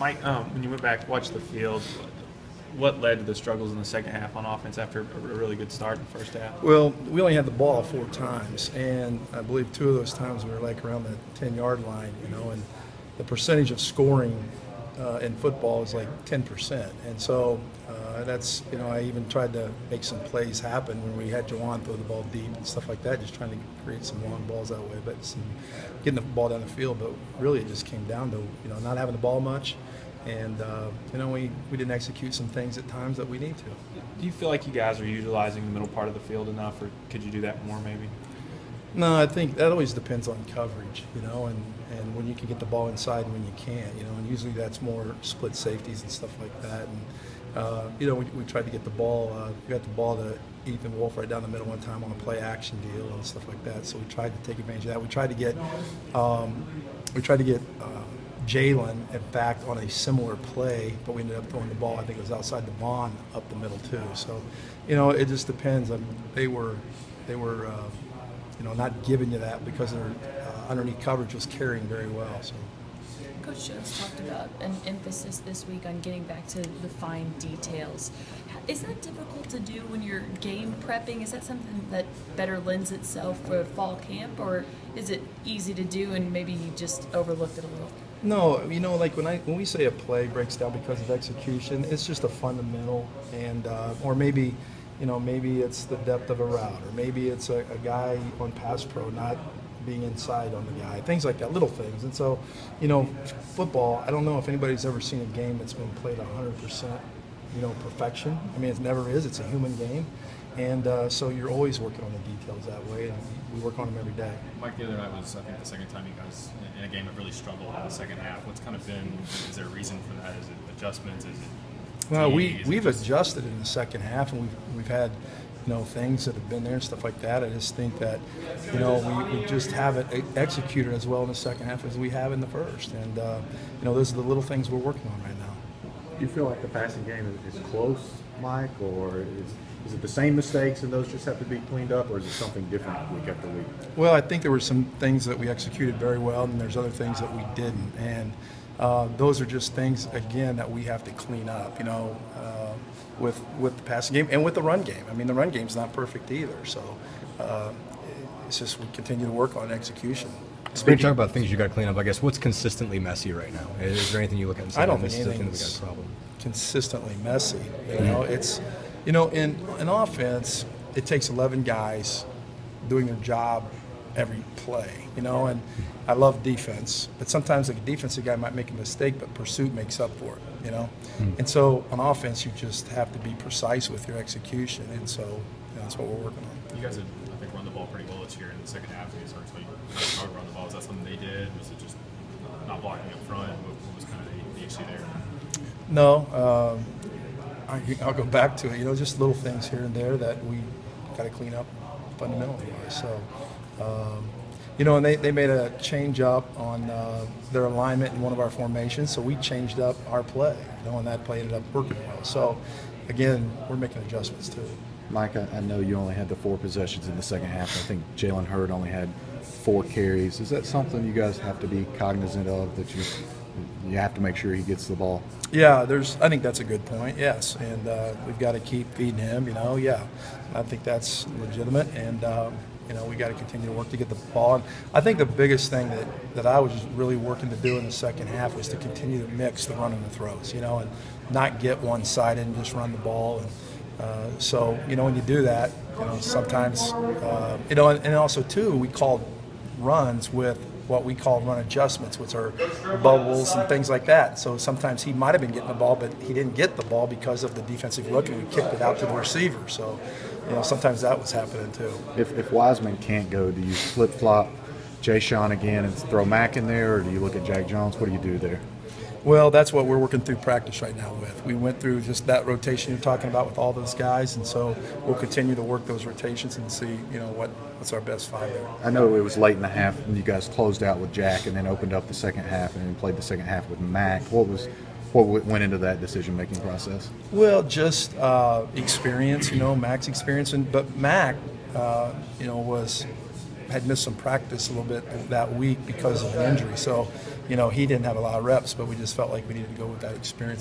Mike, when you went back to watch the field, what led to the struggles in the second half on offense after a really good start in the first half? Well, we only had the ball 4 times, and I believe 2 of those times we were like around the 10-yard line, and the percentage of scoring in football is like 10%. And so that's, I even tried to make some plays happen when we had Jawan throw the ball deep and stuff like that, just trying to create some long balls that way, but getting the ball down the field. But really it just came down to, not having the ball much. And, we didn't execute some things at times that we need to. Do you feel like you guys are utilizing the middle part of the field enough, or could you do that more maybe? No, I think that always depends on coverage, and when you can get the ball inside and when you can't, and usually that's more split safeties and stuff like that. And, we tried to get the ball, we got the ball to Ethan Wolf right down the middle one time on a play action deal and stuff like that. So we tried to take advantage of that. We tried to get Jalen, in fact, on a similar play, but we ended up throwing the ball, I think it was outside the bond, up the middle too. So, it just depends. They were not giving you that because their underneath coverage was carrying very well. So. Coach Jones talked about an emphasis this week on getting back to the fine details. Is that difficult to do when you're game prepping? Is that something that better lends itself for fall camp, or is it easy to do and maybe you just overlooked it a little? No, like when we say a play breaks down because of execution, it's just a fundamental, and or maybe it's the depth of a route, or maybe it's a guy on pass pro not being inside on the guy, things like that, little things. And so, football, I don't know if anybody's ever seen a game that's been played 100%, perfection. I mean, it never is. It's a human game. And so you're always working on the details that way, and we work on them every day. Mike, the other night was, I think, the second time you guys in a game have really struggled in the second half. What's kind of been, is there a reason for that? Is it adjustments? Is it Well, we've adjusted in the second half, and we've had things that have been there and stuff like that. I just think that we just haven't executed as well in the second half as we have in the first, and those are the little things we're working on right now. Do you feel like the passing game is close, Mike, or is it the same mistakes and those just have to be cleaned up, or is it something different week after week? Well, I think there were some things that we executed very well, and there's other things that we didn't, and those are just things, again, that we have to clean up, with the passing game and with the run game. I mean, the run game's not perfect either, so it's just we continue to work on execution. When you talk about things you got to clean up, I guess what's consistently messy right now? Is there anything you look at and say, I don't think this is anything's we got a problem? Consistently messy. It's in offense, it takes 11 guys doing their job every play, and I love defense, but sometimes a defensive guy might make a mistake, but pursuit makes up for it, And so on offense, you just have to be precise with your execution, and so that's what we're working on. You guys have, I think, run the ball pretty well this year in the second half. You started to run the ball. Is that something they did? Was it just not blocking up front? What was kind of the issue there? No, I'll go back to it. Just little things here and there that we got to clean up fundamentally. So, and they made a change up on their alignment in one of our formations, so we changed up our play, and that play ended up working well. So, again, we're making adjustments too. Mike, I know you only had the 4 possessions in the second half. I think Jalen Hurd only had 4 carries. Is that something you guys have to be cognizant of, that you have to make sure he gets the ball? Yeah, I think that's a good point, yes. And we've got to keep feeding him, yeah. I think that's legitimate, and, we got to continue to work to get the ball. And I think the biggest thing that I was really working to do in the second half was to continue to mix the run and the throws, and not get one-sided and just run the ball. And so, when you do that, sometimes, and also, too, we called runs with what we call run adjustments, which are bubbles and things like that. So sometimes he might have been getting the ball, but he didn't get the ball because of the defensive look, and we kicked it out to the receiver. So, sometimes that was happening too. If Wiseman can't go, do you flip-flop Jay Sean again and throw Mack in there, or do you look at Jack Jones? What do you do there? Well, that's what we're working through practice right now with. We went through just that rotation you're talking about with all those guys, and so we'll continue to work those rotations and see, what's our best 5 there. I know it was late in the half when you guys closed out with Jack and then opened up the second half and then played the second half with Mack. What went into that decision-making process? Well, just experience, Mack's experience, but Mack, was had missed some practice a little bit that week because of an injury. So, he didn't have a lot of reps, but we just felt like we needed to go with that experience